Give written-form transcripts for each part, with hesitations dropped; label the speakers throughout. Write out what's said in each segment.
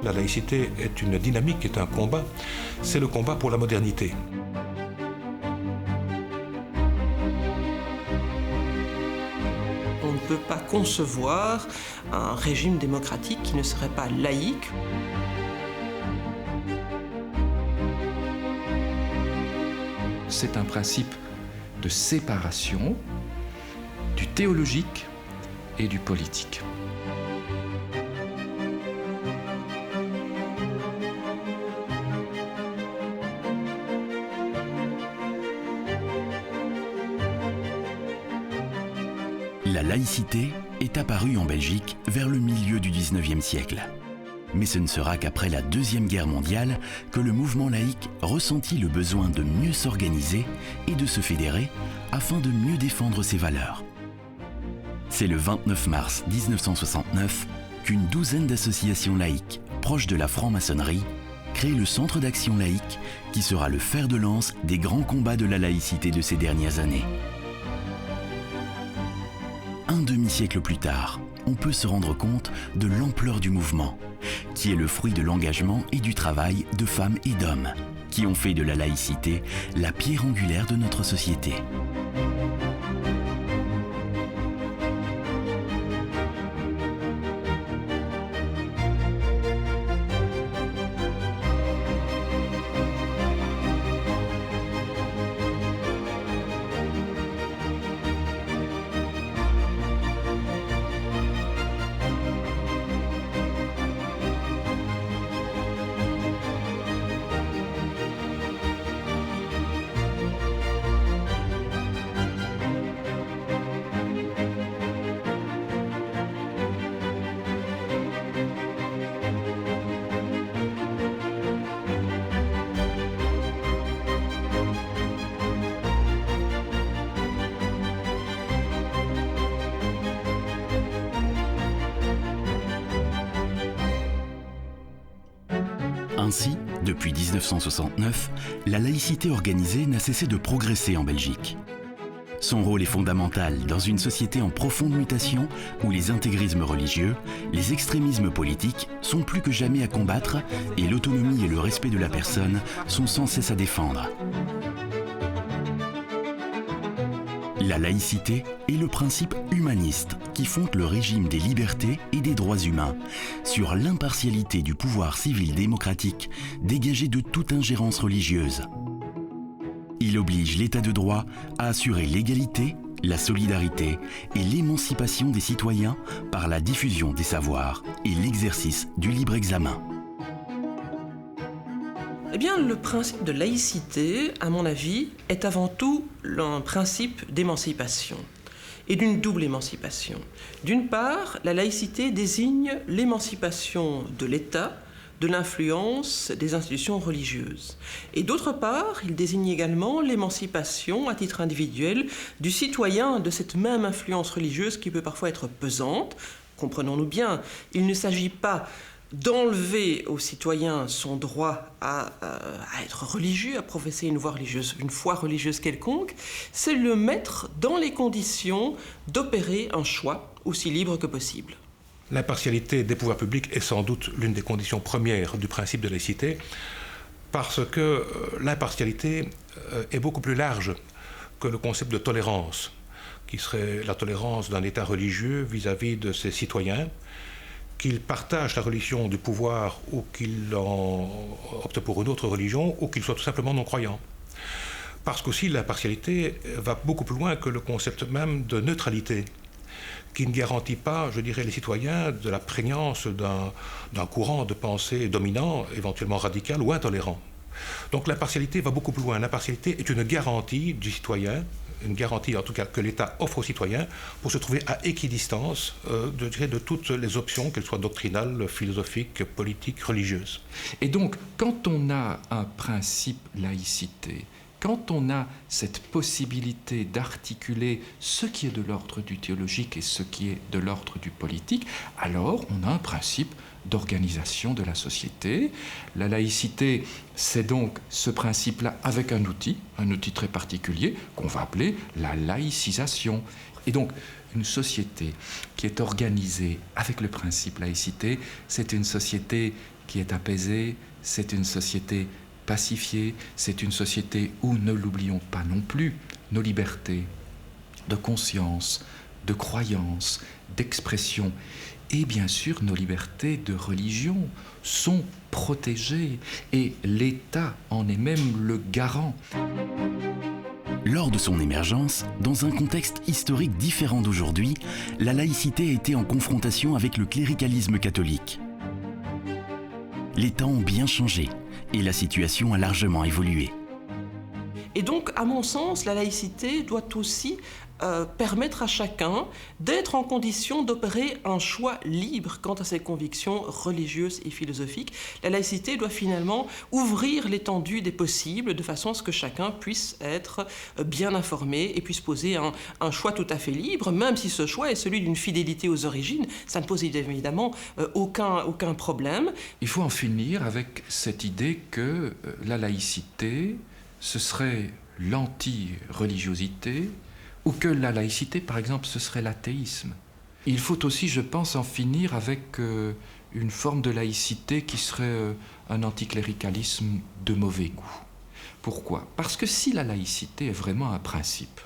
Speaker 1: La laïcité est une dynamique, est un combat. C'est le combat pour la modernité.
Speaker 2: On ne peut pas concevoir un régime démocratique qui ne serait pas laïque.
Speaker 3: C'est un principe de séparation du théologique et du politique.
Speaker 4: La laïcité est apparue en Belgique vers le milieu du XIXe siècle. Mais ce ne sera qu'après la Deuxième Guerre mondiale que le mouvement laïque ressentit le besoin de mieux s'organiser et de se fédérer afin de mieux défendre ses valeurs. C'est le 29 mars 1969 qu'une douzaine d'associations laïques proches de la franc-maçonnerie créent le Centre d'action laïque qui sera le fer de lance des grands combats de la laïcité de ces dernières années. Un demi-siècle plus tard, on peut se rendre compte de l'ampleur du mouvement, qui est le fruit de l'engagement et du travail de femmes et d'hommes, qui ont fait de la laïcité la pierre angulaire de notre société. Ainsi, depuis 1969, la laïcité organisée n'a cessé de progresser en Belgique. Son rôle est fondamental dans une société en profonde mutation où les intégrismes religieux, les extrémismes politiques sont plus que jamais à combattre et l'autonomie et le respect de la personne sont sans cesse à défendre. La laïcité est le principe humaniste qui fonde le régime des libertés et des droits humains sur l'impartialité du pouvoir civil démocratique dégagé de toute ingérence religieuse. Il oblige l'État de droit à assurer l'égalité, la solidarité et l'émancipation des citoyens par la diffusion des savoirs et l'exercice du libre examen.
Speaker 2: Eh bien, le principe de laïcité, à mon avis, est avant tout un principe d'émancipation, et d'une double émancipation. D'une part, la laïcité désigne l'émancipation de l'État, de l'influence des institutions religieuses. Et d'autre part, il désigne également l'émancipation, à titre individuel, du citoyen de cette même influence religieuse qui peut parfois être pesante. Comprenons-nous bien, il ne s'agit pas d'enlever au citoyen son droit à être religieux, à professer une foi religieuse quelconque, c'est le mettre dans les conditions d'opérer un choix aussi libre que possible.
Speaker 1: L'impartialité des pouvoirs publics est sans doute l'une des conditions premières du principe de laïcité, parce que l'impartialité est beaucoup plus large que le concept de tolérance, qui serait la tolérance d'un État religieux vis-à-vis de ses citoyens, qu'ils partagent la religion du pouvoir ou qu'ils optent pour une autre religion ou qu'ils soient tout simplement non-croyants. Parce qu'aussi l'impartialité va beaucoup plus loin que le concept même de neutralité, qui ne garantit pas, je dirais, les citoyens de la prégnance d'un courant de pensée dominant, éventuellement radical ou intolérant. Donc l'impartialité va beaucoup plus loin. L'impartialité est une garantie du citoyen, une garantie en tout cas que l'État offre aux citoyens pour se trouver à équidistance de toutes les options, qu'elles soient doctrinales, philosophiques, politiques, religieuses.
Speaker 3: Et donc, quand on a un principe laïcité Quand on a cette possibilité d'articuler ce qui est de l'ordre du théologique et ce qui est de l'ordre du politique, alors on a un principe d'organisation de la société. La laïcité, c'est donc ce principe-là avec un outil très particulier qu'on va appeler la laïcisation. Et donc, une société qui est organisée avec le principe laïcité, c'est une société qui est apaisée, c'est une société pacifiée, c'est une société où, ne l'oublions pas non plus, nos libertés de conscience, de croyance, d'expression et bien sûr nos libertés de religion sont protégées et l'État en est même le garant.
Speaker 4: Lors de son émergence, dans un contexte historique différent d'aujourd'hui, la laïcité a été en confrontation avec le cléricalisme catholique. Les temps ont bien changé et la situation a largement évolué.
Speaker 2: Et donc, à mon sens, la laïcité doit aussi permettre à chacun d'être en condition d'opérer un choix libre quant à ses convictions religieuses et philosophiques. La laïcité doit finalement ouvrir l'étendue des possibles de façon à ce que chacun puisse être bien informé et puisse poser un choix tout à fait libre, même si ce choix est celui d'une fidélité aux origines. Ça ne pose évidemment aucun problème.
Speaker 3: Il faut en finir avec cette idée que la laïcité, ce serait l'anti-religiosité, ou que la laïcité, par exemple, ce serait l'athéisme. Il faut aussi, je pense, en finir avec une forme de laïcité qui serait un anticléricalisme de mauvais goût. Pourquoi ? Parce que si la laïcité est vraiment un principe,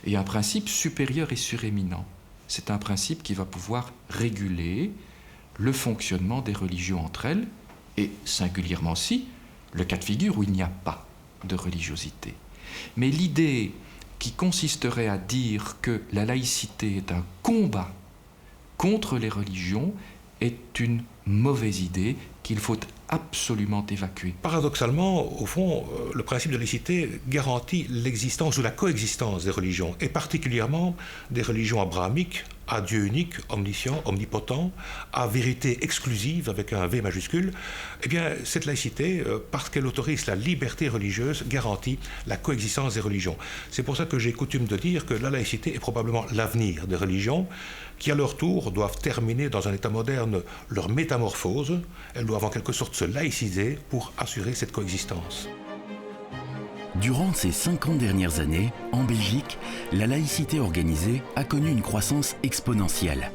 Speaker 3: et un principe supérieur et suréminent, c'est un principe qui va pouvoir réguler le fonctionnement des religions entre elles, et singulièrement aussi, le cas de figure où il n'y a pas de religiosité. Mais l'idée qui consisterait à dire que la laïcité est un combat contre les religions est une mauvaise idée qu'il faut absolument évacuer.
Speaker 1: Paradoxalement, au fond, le principe de laïcité garantit l'existence ou la coexistence des religions, et particulièrement des religions abrahamiques, à Dieu unique, omniscient, omnipotent, à vérité exclusive avec un V majuscule. Eh bien, cette laïcité, parce qu'elle autorise la liberté religieuse, garantit la coexistence des religions. C'est pour ça que j'ai coutume de dire que la laïcité est probablement l'avenir des religions, qui à leur tour doivent terminer dans un état moderne leur métamorphose. Elles doivent en quelque sorte se laïciser pour assurer cette coexistence.
Speaker 4: Durant ces 50 dernières années, en Belgique, la laïcité organisée a connu une croissance exponentielle.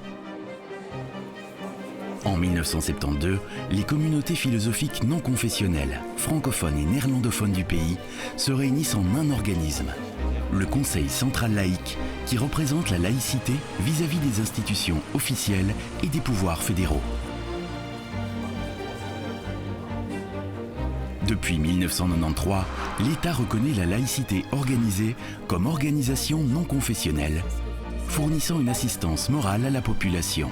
Speaker 4: En 1972, les communautés philosophiques non confessionnelles, francophones et néerlandophones du pays se réunissent en un organisme, le Conseil central laïque, qui représente la laïcité vis-à-vis des institutions officielles et des pouvoirs fédéraux. Depuis 1993, l'État reconnaît la laïcité organisée comme organisation non confessionnelle, fournissant une assistance morale à la population.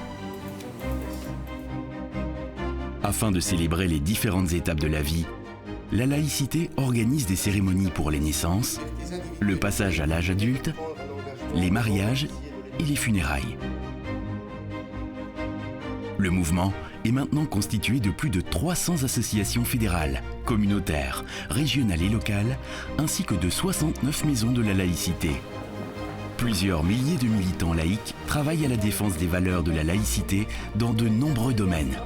Speaker 4: Afin de célébrer les différentes étapes de la vie, la laïcité organise des cérémonies pour les naissances, le passage à l'âge adulte, les mariages et les funérailles. Le mouvement est maintenant constitué de plus de 300 associations fédérales, communautaires, régionales et locales, ainsi que de 69 maisons de la laïcité. Plusieurs milliers de militants laïcs travaillent à la défense des valeurs de la laïcité dans de nombreux domaines.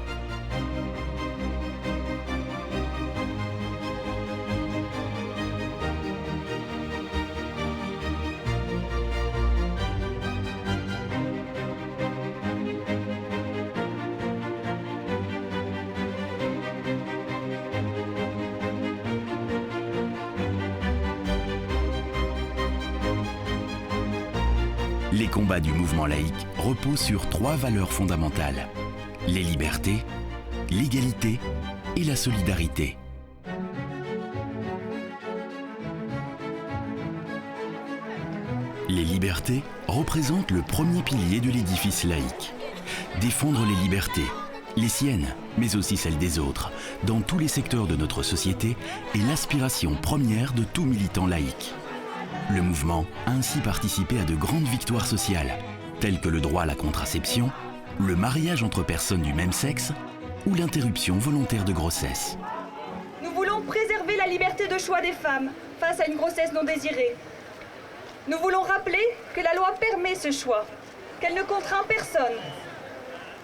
Speaker 4: Les combats du mouvement laïque reposent sur 3 valeurs fondamentales: les libertés, l'égalité et la solidarité. Les libertés représentent le premier pilier de l'édifice laïque. Défendre les libertés, les siennes, mais aussi celles des autres, dans tous les secteurs de notre société, est l'aspiration première de tout militant laïque. Le mouvement a ainsi participé à de grandes victoires sociales, telles que le droit à la contraception, le mariage entre personnes du même sexe ou l'interruption volontaire de grossesse.
Speaker 5: Nous voulons préserver la liberté de choix des femmes face à une grossesse non désirée. Nous voulons rappeler que la loi permet ce choix, qu'elle ne contraint personne.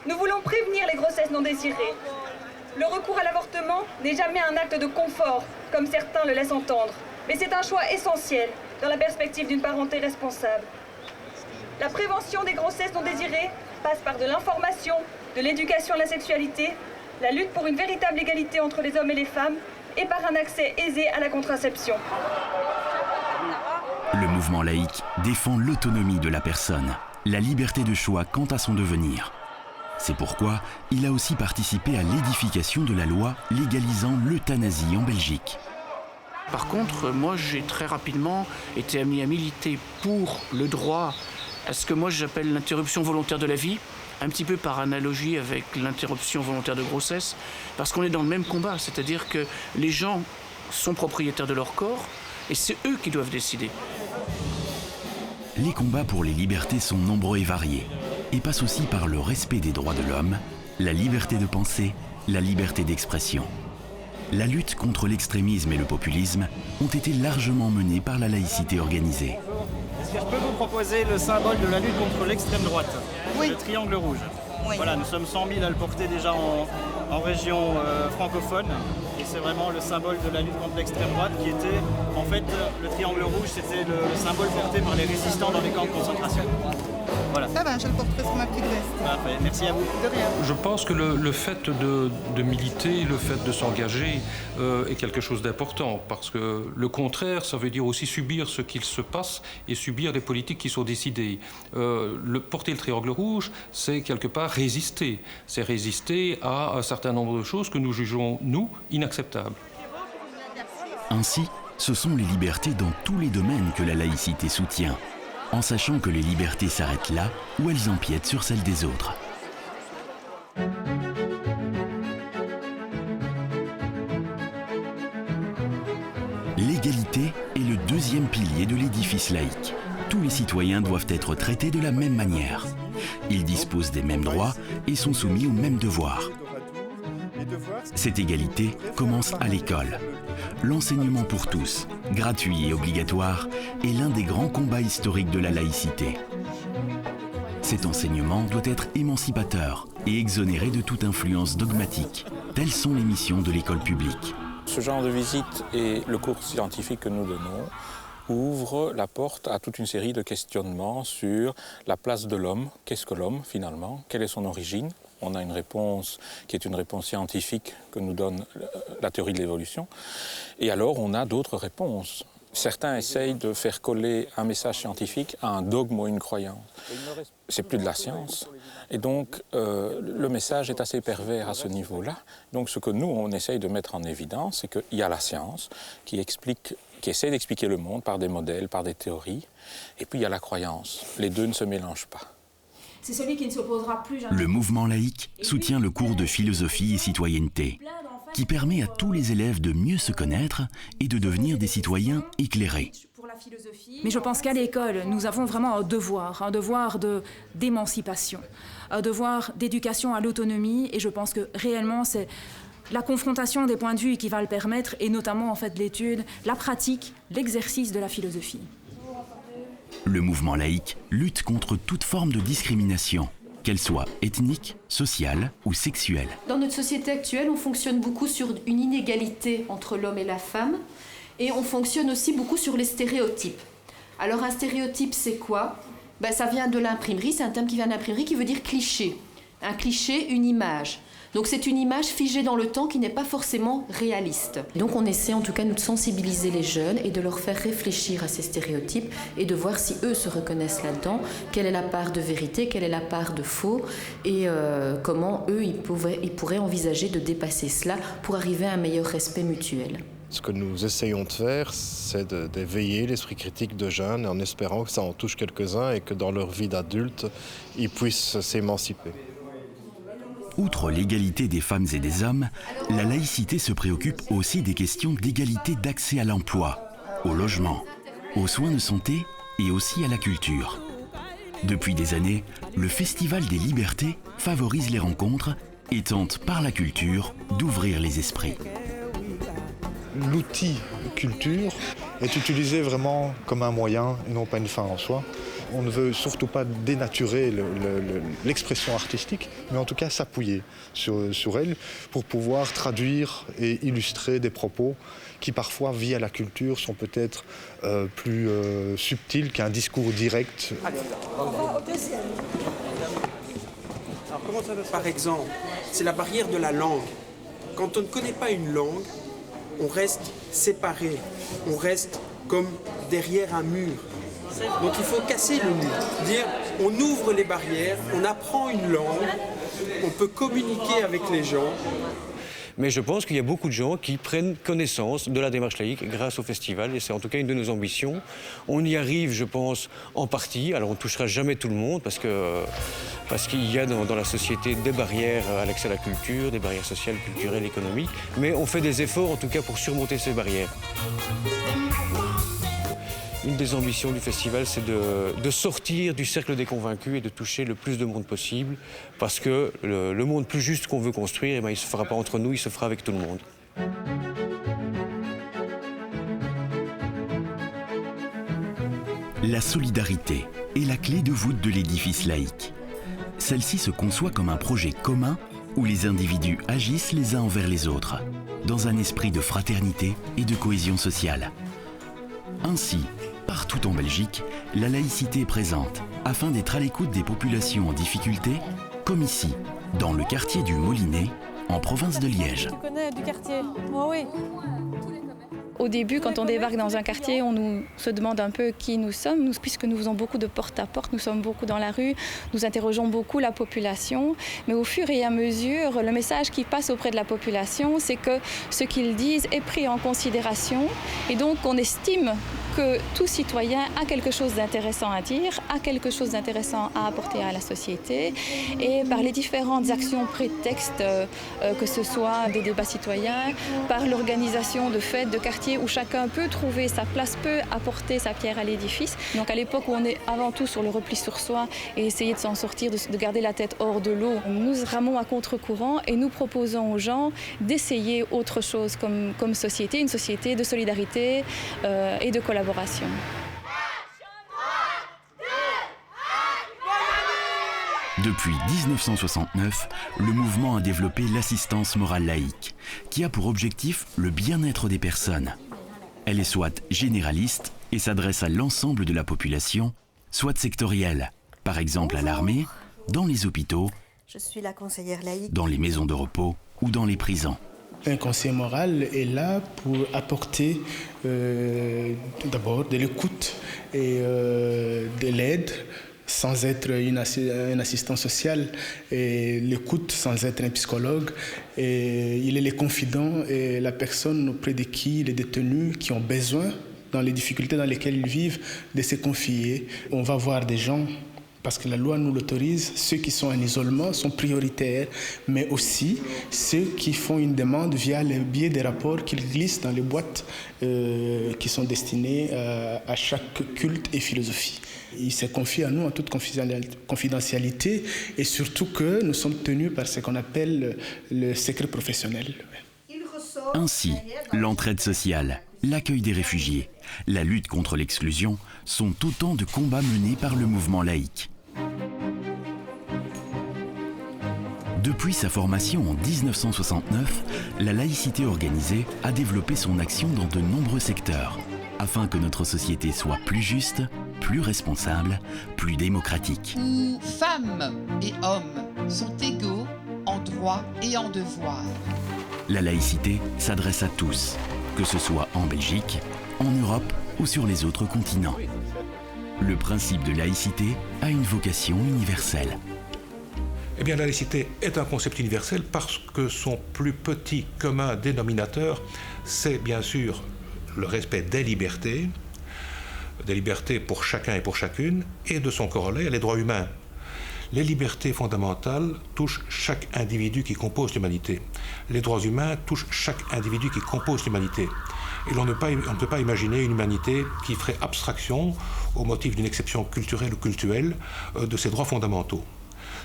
Speaker 5: Nous voulons prévenir les grossesses non désirées. Le recours à l'avortement n'est jamais un acte de confort, comme certains le laissent entendre, mais c'est un choix essentiel dans la perspective d'une parenté responsable. La prévention des grossesses non désirées passe par de l'information, de l'éducation à la sexualité, la lutte pour une véritable égalité entre les hommes et les femmes et par un accès aisé à la contraception.
Speaker 4: Le mouvement laïque défend l'autonomie de la personne, la liberté de choix quant à son devenir. C'est pourquoi il a aussi participé à l'édification de la loi légalisant l'euthanasie en Belgique.
Speaker 6: Par contre, moi j'ai très rapidement été amené à militer pour le droit à ce que moi j'appelle l'interruption volontaire de la vie, un petit peu par analogie avec l'interruption volontaire de grossesse, parce qu'on est dans le même combat, c'est-à-dire que les gens sont propriétaires de leur corps et c'est eux qui doivent décider.
Speaker 4: Les combats pour les libertés sont nombreux et variés, et passent aussi par le respect des droits de l'homme, la liberté de penser, la liberté d'expression. La lutte contre l'extrémisme et le populisme ont été largement menées par la laïcité organisée.
Speaker 7: Est-ce que je peux vous proposer le symbole de la lutte contre l'extrême droite? Oui. Le triangle rouge. Oui. Voilà, nous sommes 100 000 à le porter déjà en région francophone. Et c'est vraiment le symbole de la lutte contre l'extrême droite qui était, en fait, le triangle rouge, c'était le symbole porté par les résistants dans les camps de concentration. Voilà.
Speaker 8: Ça va, je le porterai sur ma petite veste.
Speaker 7: Parfait, merci à vous.
Speaker 8: De rien.
Speaker 1: Je pense que le fait de militer, le fait de s'engager est quelque chose d'important, parce que le contraire, ça veut dire aussi subir ce qu'il se passe et subir les politiques qui sont décidées. Porter le triangle rouge, c'est quelque part résister. C'est résister à un certain nombre de choses que nous jugeons, nous, inacceptables.
Speaker 4: Ainsi, ce sont les libertés dans tous les domaines que la laïcité soutient, en sachant que les libertés s'arrêtent là où elles empiètent sur celles des autres. L'égalité est le deuxième pilier de l'édifice laïque. Tous les citoyens doivent être traités de la même manière. Ils disposent des mêmes droits et sont soumis aux mêmes devoirs. Cette égalité commence à l'école. L'enseignement pour tous, gratuit et obligatoire, est l'un des grands combats historiques de la laïcité. Cet enseignement doit être émancipateur et exonéré de toute influence dogmatique. Telles sont les missions de l'école publique.
Speaker 9: Ce genre de visite et le cours scientifique que nous donnons ouvre la porte à toute une série de questionnements sur la place de l'homme. Qu'est-ce que l'homme finalement? Quelle est son origine? On a une réponse qui est une réponse scientifique que nous donne la théorie de l'évolution. Et alors on a d'autres réponses. Certains essayent de faire coller un message scientifique à un dogme ou une croyance. C'est plus de la science. Et donc le message est assez pervers à ce niveau-là. Donc ce que nous, on essaye de mettre en évidence, c'est qu'il y a la science qui essaie d'expliquer le monde par des modèles, par des théories. Et puis il y a la croyance. Les deux ne se mélangent pas.
Speaker 10: C'est celui qui ne s'opposera plus jamais.
Speaker 4: Le mouvement laïque soutient le cours de philosophie et citoyenneté, qui permet à tous les élèves de mieux se connaître et de devenir des citoyens éclairés.
Speaker 10: Mais je pense qu'à l'école, nous avons vraiment un devoir d'émancipation, un devoir d'éducation à l'autonomie, et je pense que réellement c'est la confrontation des points de vue qui va le permettre, et notamment en fait l'étude, la pratique, l'exercice de la philosophie.
Speaker 4: Le mouvement laïque lutte contre toute forme de discrimination, qu'elle soit ethnique, sociale ou sexuelle.
Speaker 11: Dans notre société actuelle, on fonctionne beaucoup sur une inégalité entre l'homme et la femme, et on fonctionne aussi beaucoup sur les stéréotypes. Alors un stéréotype, c'est quoi? Ça vient de l'imprimerie, c'est un terme qui vient de l'imprimerie qui veut dire cliché. Un cliché, une image. Donc c'est une image figée dans le temps qui n'est pas forcément réaliste. Donc on essaie en tout cas de sensibiliser les jeunes et de leur faire réfléchir à ces stéréotypes et de voir si eux se reconnaissent là-dedans, quelle est la part de vérité, quelle est la part de faux, et comment eux ils pourraient envisager de dépasser cela pour arriver à un meilleur respect mutuel.
Speaker 12: Ce que nous essayons de faire, c'est d'éveiller l'esprit critique de jeunes en espérant que ça en touche quelques-uns et que dans leur vie d'adulte, ils puissent s'émanciper.
Speaker 4: Outre l'égalité des femmes et des hommes, la laïcité se préoccupe aussi des questions d'égalité d'accès à l'emploi, au logement, aux soins de santé et aussi à la culture. Depuis des années, le Festival des Libertés favorise les rencontres et tente par la culture d'ouvrir les esprits.
Speaker 12: L'outil culture
Speaker 8: est utilisé vraiment comme un moyen et non pas une fin en soi. On ne veut surtout pas dénaturer l'expression artistique, mais en tout cas s'appuyer sur elle pour pouvoir traduire et illustrer des propos qui parfois, via la culture, sont peut-être plus subtils qu'un discours direct.
Speaker 13: Par exemple, c'est la barrière de la langue. Quand on ne connaît pas une langue, on reste séparé, on reste comme derrière un mur. Donc il faut casser le mur, dire on ouvre les barrières, on apprend une langue, on peut communiquer avec les gens.
Speaker 14: Mais je pense qu'il y a beaucoup de gens qui prennent connaissance de la démarche laïque grâce au festival, et c'est en tout cas une de nos ambitions. On y arrive, je pense, en partie. Alors on ne touchera jamais tout le monde, parce qu'il y a dans la société des barrières à l'accès à la culture, des barrières sociales, culturelles, économiques, mais on fait des efforts en tout cas pour surmonter ces barrières. Une des ambitions du festival, c'est de sortir du cercle des convaincus et de toucher le plus de monde possible, parce que le monde plus juste qu'on veut construire, eh bien, il ne se fera pas entre nous, il se fera avec tout le monde.
Speaker 4: La solidarité est la clé de voûte de l'édifice laïque. Celle-ci se conçoit comme un projet commun où les individus agissent les uns envers les autres, dans un esprit de fraternité et de cohésion sociale. Ainsi, partout en Belgique, la laïcité est présente afin d'être à l'écoute des populations en difficulté, comme ici, dans le quartier du Molinet, en province de Liège.
Speaker 15: Tu connais du quartier? Moi, oui.
Speaker 16: Au début, quand on débarque dans un quartier, on se demande un peu qui nous sommes, puisque nous faisons beaucoup de porte-à-porte, nous sommes beaucoup dans la rue, nous interrogeons beaucoup la population. Mais au fur et à mesure, le message qui passe auprès de la population, c'est que ce qu'ils disent est pris en considération. Et donc, on estime que tout citoyen a quelque chose d'intéressant à dire, a quelque chose d'intéressant à apporter à la société. Et par les différentes actions prétextes, que ce soit des débats citoyens, par l'organisation de fêtes, de quartiers, où chacun peut trouver sa place, peut apporter sa pierre à l'édifice. Donc à l'époque où on est avant tout sur le repli sur soi et essayer de s'en sortir, de garder la tête hors de l'eau, nous ramons à contre-courant et nous proposons aux gens d'essayer autre chose comme société, une société de solidarité et de collaboration.
Speaker 4: Depuis 1969, le mouvement a développé l'assistance morale laïque, qui a pour objectif le bien-être des personnes. Elle est soit généraliste et s'adresse à l'ensemble de la population, soit sectorielle, par exemple à l'armée, dans les hôpitaux,
Speaker 17: je suis la conseillère laïque,
Speaker 4: dans les maisons de repos ou dans les prisons.
Speaker 18: Un conseiller moral est là pour apporter d'abord de l'écoute et de l'aide, sans être un assistant social, et l'écoute sans être un psychologue. Et il est le confident et la personne auprès de qui les détenus qui ont besoin, dans les difficultés dans lesquelles ils vivent, de se confier. On va voir des gens, parce que la loi nous l'autorise, ceux qui sont en isolement sont prioritaires, mais aussi ceux qui font une demande via le biais des rapports qu'ils glissent dans les boîtes qui sont destinées à chaque culte et philosophie. Il se confie à nous en toute confidentialité et surtout que nous sommes tenus par ce qu'on appelle le secret professionnel.
Speaker 4: Ainsi, l'entraide sociale, l'accueil des réfugiés, la lutte contre l'exclusion sont autant de combats menés par le mouvement laïque. Depuis sa formation en 1969, la laïcité organisée a développé son action dans de nombreux secteurs, afin que notre société soit plus juste, plus responsable, plus démocratique.
Speaker 19: Où femmes et hommes sont égaux en droits et en devoirs.
Speaker 4: La laïcité s'adresse à tous, que ce soit en Belgique, en Europe ou sur les autres continents. Le principe de laïcité a une vocation universelle.
Speaker 1: Eh bien, la laïcité est un concept universel parce que son plus petit commun dénominateur, c'est bien sûr le respect des libertés pour chacun et pour chacune, et de son corollaire, les droits humains. Les libertés fondamentales touchent chaque individu qui compose l'humanité. Les droits humains touchent chaque individu qui compose l'humanité. Et on ne peut pas imaginer une humanité qui ferait abstraction, au motif d'une exception culturelle ou cultuelle, de ces droits fondamentaux.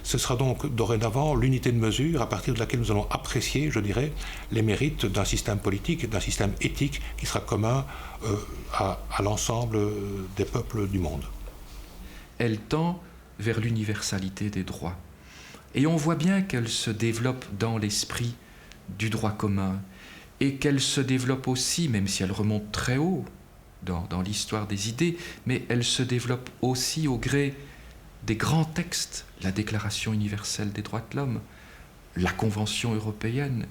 Speaker 1: Ce sera donc dorénavant l'unité de mesure à partir de laquelle nous allons apprécier, je dirais, les mérites d'un système politique, d'un système éthique qui sera commun à l'ensemble des peuples du monde.
Speaker 3: Elle tend vers l'universalité des droits. Et on voit bien qu'elle se développe dans l'esprit du droit commun et qu'elle se développe aussi, même si elle remonte très haut dans l'histoire des idées, mais elle se développe aussi au gré des grands textes, la Déclaration universelle des droits de l'homme, la Convention européenne,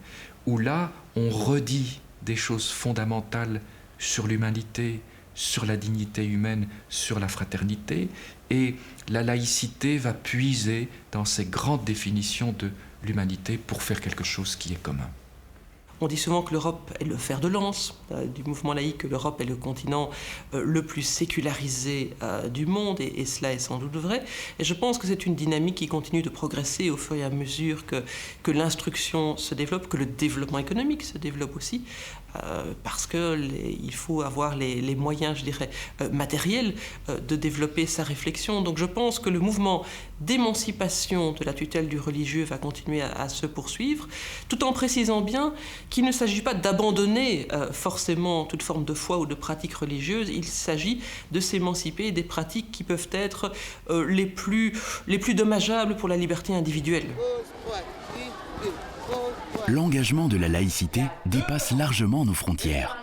Speaker 3: où là, on redit des choses fondamentales sur l'humanité, sur la dignité humaine, sur la fraternité, et la laïcité va puiser dans ces grandes définitions de l'humanité pour faire quelque chose qui est commun.
Speaker 2: On dit souvent que l'Europe est le fer de lance du mouvement laïque, que l'Europe est le continent le plus sécularisé du monde, et cela est sans doute vrai. Et je pense que c'est une dynamique qui continue de progresser au fur et à mesure que l'instruction se développe, que le développement économique se développe aussi, parce qu'il faut avoir les moyens, je dirais, matériels de développer sa réflexion. Donc je pense que le mouvement d'émancipation de la tutelle du religieux va continuer à se poursuivre, tout en précisant bien qu'il ne s'agit pas d'abandonner forcément toute forme de foi ou de pratique religieuse. Il s'agit de s'émanciper des pratiques qui peuvent être les plus dommageables pour la liberté individuelle.
Speaker 4: L'engagement de la laïcité dépasse largement nos frontières.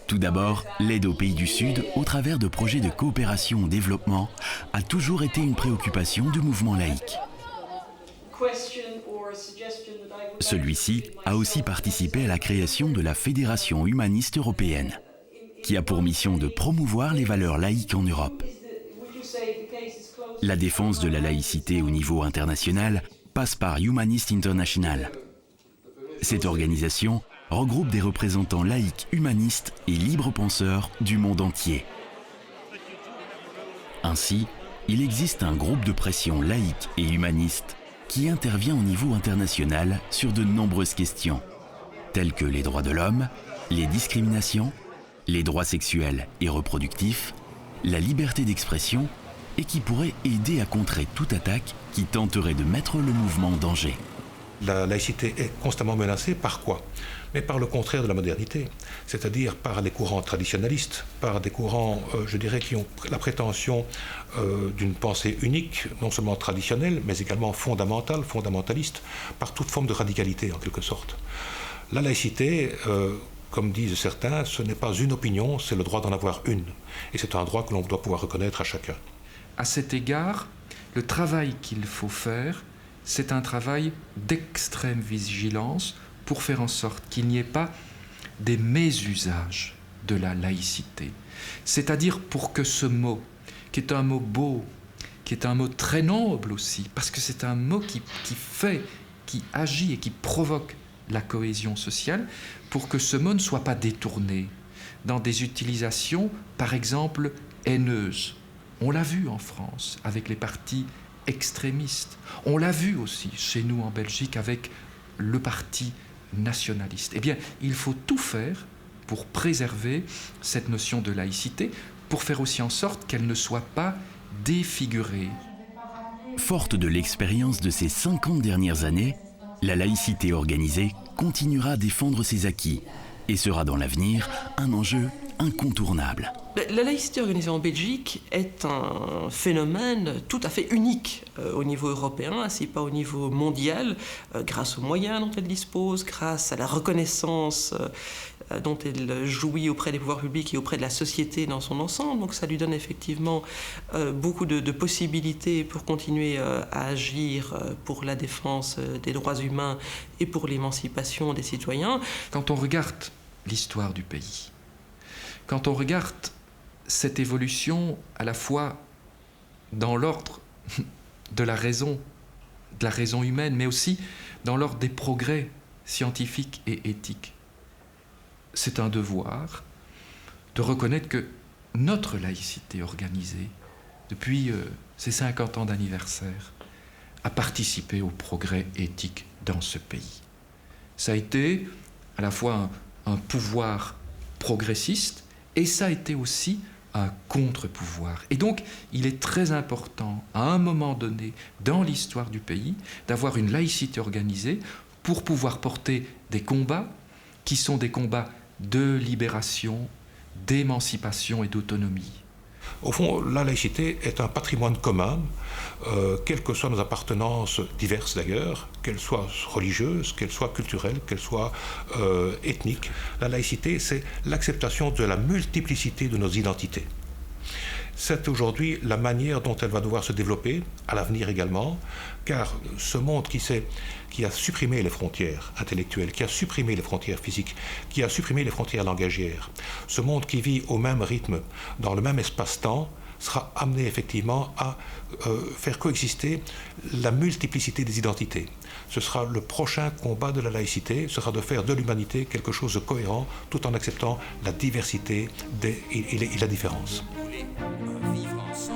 Speaker 4: Tout d'abord, l'aide aux pays du Sud, au travers de projets de coopération au développement, a toujours été une préoccupation du mouvement laïque. Celui-ci a aussi participé à la création de la Fédération humaniste européenne, qui a pour mission de promouvoir les valeurs laïques en Europe. La défense de la laïcité au niveau international passe par Humanist International. Cette organisation regroupe des représentants laïcs, humanistes et libres penseurs du monde entier. Ainsi, il existe un groupe de pression laïque et humaniste qui intervient au niveau international sur de nombreuses questions, telles que les droits de l'homme, les discriminations, les droits sexuels et reproductifs, la liberté d'expression, et qui pourrait aider à contrer toute attaque qui tenterait de mettre le mouvement en danger.
Speaker 1: La laïcité est constamment menacée par quoi? Mais par le contraire de la modernité, c'est-à-dire par les courants traditionnalistes, par des courants, je dirais, qui ont la prétention d'une pensée unique, non seulement traditionnelle, mais également fondamentale, fondamentaliste, par toute forme de radicalité en quelque sorte. La laïcité, comme disent certains, ce n'est pas une opinion, c'est le droit d'en avoir une. Et c'est un droit que l'on doit pouvoir reconnaître à chacun.
Speaker 3: À cet égard, le travail qu'il faut faire, c'est un travail d'extrême vigilance pour faire en sorte qu'il n'y ait pas des mésusages de la laïcité. C'est-à-dire pour que ce mot, qui est un mot beau, qui est un mot très noble aussi, parce que c'est un mot qui fait, qui agit et qui provoque la cohésion sociale, pour que ce mot ne soit pas détourné dans des utilisations, par exemple, haineuses. On l'a vu en France avec les partis extrémistes. On l'a vu aussi chez nous en Belgique avec le parti nationaliste. Eh bien, il faut tout faire pour préserver cette notion de laïcité, pour faire aussi en sorte qu'elle ne soit pas défigurée.
Speaker 4: Forte de l'expérience de ces 50 dernières années, la laïcité organisée continuera à défendre ses acquis et sera dans l'avenir un enjeu incontournable.
Speaker 2: La laïcité organisée en Belgique est un phénomène tout à fait unique au niveau européen, si pas au niveau mondial, grâce aux moyens dont elle dispose, grâce à la reconnaissance dont elle jouit auprès des pouvoirs publics et auprès de la société dans son ensemble. Donc ça lui donne effectivement beaucoup de possibilités pour continuer à agir pour la défense des droits humains et pour l'émancipation des citoyens.
Speaker 3: Quand on regarde l'histoire du pays, quand on regarde cette évolution à la fois dans l'ordre de la raison humaine, mais aussi dans l'ordre des progrès scientifiques et éthiques, c'est un devoir de reconnaître que notre laïcité organisée, depuis ses 50 ans d'anniversaire, a participé au progrès éthique dans ce pays. Ça a été à la fois un pouvoir progressiste, et ça a été aussi un contre-pouvoir. Et donc, il est très important, à un moment donné, dans l'histoire du pays, d'avoir une laïcité organisée pour pouvoir porter des combats qui sont des combats de libération, d'émancipation et d'autonomie.
Speaker 1: Au fond, la laïcité est un patrimoine commun, quelles que soient nos appartenances diverses d'ailleurs, qu'elles soient religieuses, qu'elles soient culturelles, qu'elles soient ethniques. La laïcité, c'est l'acceptation de la multiplicité de nos identités. C'est aujourd'hui la manière dont elle va devoir se développer, à l'avenir également, car ce monde qui a supprimé les frontières intellectuelles, qui a supprimé les frontières physiques, qui a supprimé les frontières langagières, ce monde qui vit au même rythme, dans le même espace-temps, sera amené effectivement à faire coexister la multiplicité des identités. Ce sera le prochain combat de la laïcité, ce sera de faire de l'humanité quelque chose de cohérent, tout en acceptant la diversité et la différence.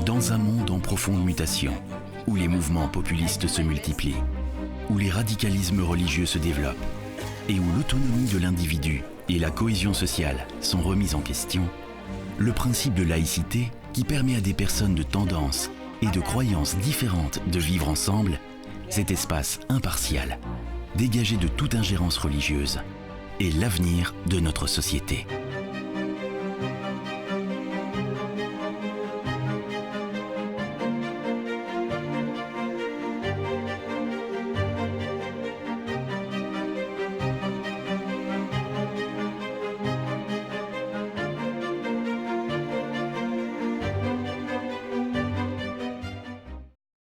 Speaker 4: Dans un monde en profonde mutation, où les mouvements populistes se multiplient, où les radicalismes religieux se développent, et où l'autonomie de l'individu et la cohésion sociale sont remises en question, le principe de laïcité, qui permet à des personnes de tendances et de croyances différentes de vivre ensemble, cet espace impartial, dégagé de toute ingérence religieuse, est l'avenir de notre société.